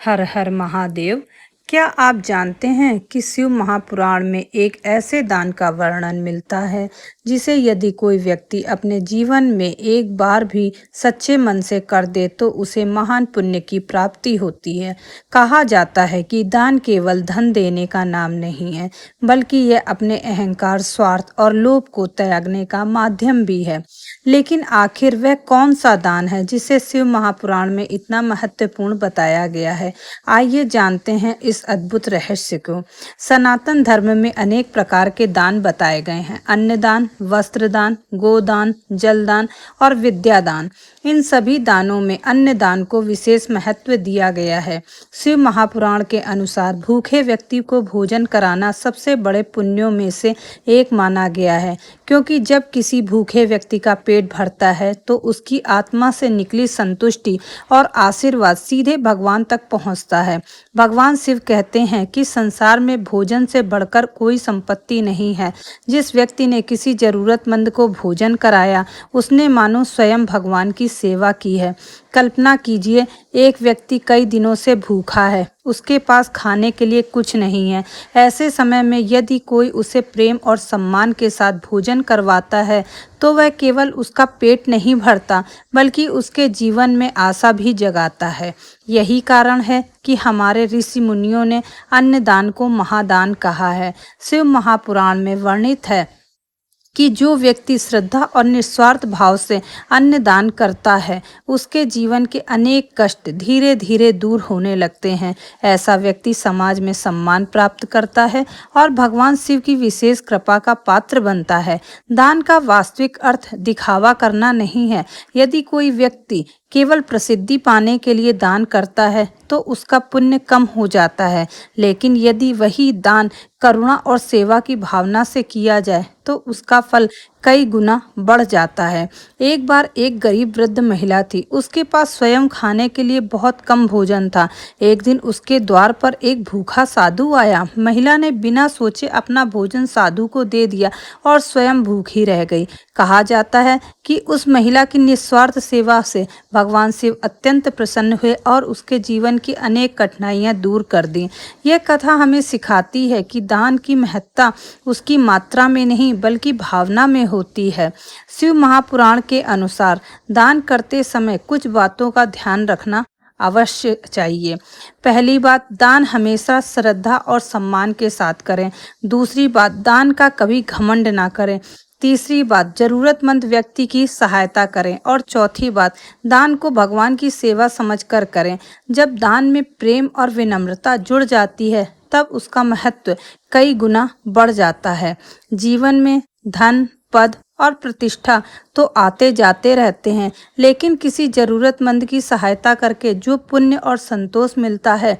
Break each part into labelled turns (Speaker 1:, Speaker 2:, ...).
Speaker 1: हर हर महादेव। क्या आप जानते हैं कि शिव महापुराण में एक ऐसे दान का वर्णन मिलता है जिसे यदि कोई व्यक्ति अपने जीवन में एक बार भी सच्चे मन से कर दे तो उसे महान पुण्य की प्राप्ति होती है। कहा जाता है कि दान केवल धन देने का नाम नहीं है, बल्कि यह अपने अहंकार, स्वार्थ और लोभ को त्यागने का माध्यम भी है। लेकिन आखिर वह कौन सा दान है जिसे शिव महापुराण में इतना महत्वपूर्ण बताया गया है? आइए जानते हैं इस अद्भुत रहस्य को। सनातन धर्म में अनेक प्रकार के दान बताए गए हैं। अन्नदान, वस्त्रदान, गोदान, जलदान और विद्यादान। इन सभी दानों में अन्नदान को विशेष महत्व दिया गया है। शिव महापुराण के अनुसार भूखे व्यक्ति को भोजन कराना सबसे बड़े पुण्यों में से एक माना गया है, क्योंकि जब किसी भूखे व्यक्ति का पेट भरता है तो उसकी आत्मा से निकली संतुष्टि और आशीर्वाद सीधे भगवान तक पहुंचता है। भगवान शिव कहते हैं कि संसार में भोजन से बढ़कर कोई संपत्ति नहीं है। जिस व्यक्ति ने किसी जरूरतमंद को भोजन कराया, उसने मानो स्वयं भगवान की सेवा की है। कल्पना कीजिए, एक व्यक्ति कई दिनों से भूखा है, उसके पास खाने के लिए कुछ नहीं है। ऐसे समय में यदि कोई उसे प्रेम और सम्मान के साथ भोजन करवाता है तो वह केवल उसका पेट नहीं भरता, बल्कि उसके जीवन में आशा भी जगाता है। यही कारण है कि हमारे ऋषि मुनियों ने अन्नदान को महादान कहा है। शिव महापुराण में वर्णित है कि जो व्यक्ति श्रद्धा और निस्वार्थ भाव से अन्नदान करता है, उसके जीवन के अनेक कष्ट धीरे धीरे दूर होने लगते हैं। ऐसा व्यक्ति समाज में सम्मान प्राप्त करता है और भगवान शिव की विशेष कृपा का पात्र बनता है। दान का वास्तविक अर्थ दिखावा करना नहीं है। यदि कोई व्यक्ति केवल प्रसिद्धि पाने के लिए दान करता है तो उसका पुण्य कम हो जाता है, लेकिन यदि वही दान करुणा और सेवा की भावना से किया जाए तो उसका फल कई गुना बढ़ जाता है। एक बार एक गरीब वृद्ध महिला थी। उसके पास स्वयं खाने के लिए बहुत कम भोजन था। एक दिन उसके द्वार पर एक भूखा साधु आया। महिला ने बिना सोचे अपना भोजन साधु को दे दिया और स्वयं भूखी रह गई। कहा जाता है कि उस महिला की निस्वार्थ सेवा से भगवान शिव अत्यंत प्रसन्न हुए और उसके जीवन की अनेक कठिनाइयां दूर कर दी। यह कथा हमें सिखाती है कि दान की महत्ता उसकी मात्रा में नहीं बल्कि भावना में होती है। शिव महापुराण के अनुसार दान करते समय कुछ बातों का ध्यान रखना अवश्य चाहिए। पहली बात, दान हमेशा श्रद्धा और सम्मान के साथ करें। दूसरी बात, दान का कभी घमंड ना करें। तीसरी बात, जरूरतमंद व्यक्ति की सहायता करें। और चौथी बात, दान को भगवान की सेवा समझकर करें। जब दान में प्रेम और विनम्रता जुड़ जाती है तब उसका महत्व कई गुना बढ़ जाता है। जीवन में धन, पद और प्रतिष्ठा तो आते जाते रहते हैं, लेकिन किसी जरूरतमंद की सहायता करके जो पुण्य और संतोष मिलता है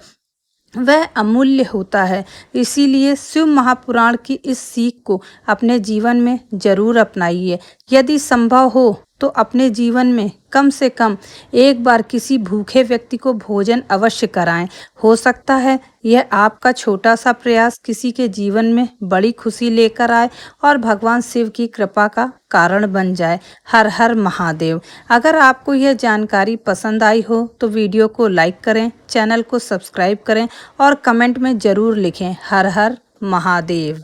Speaker 1: वह अमूल्य होता है। इसीलिए शिव महापुराण की इस सीख को अपने जीवन में जरूर अपनाइए। यदि संभव हो तो अपने जीवन में कम से कम एक बार किसी भूखे व्यक्ति को भोजन अवश्य कराएं। हो सकता है यह आपका छोटा सा प्रयास किसी के जीवन में बड़ी खुशी लेकर आए और भगवान शिव की कृपा का कारण बन जाए। हर हर महादेव। अगर आपको यह जानकारी पसंद आई हो तो वीडियो को लाइक करें, चैनल को सब्सक्राइब करें और कमेंट में ज़रूर लिखें हर हर महादेव।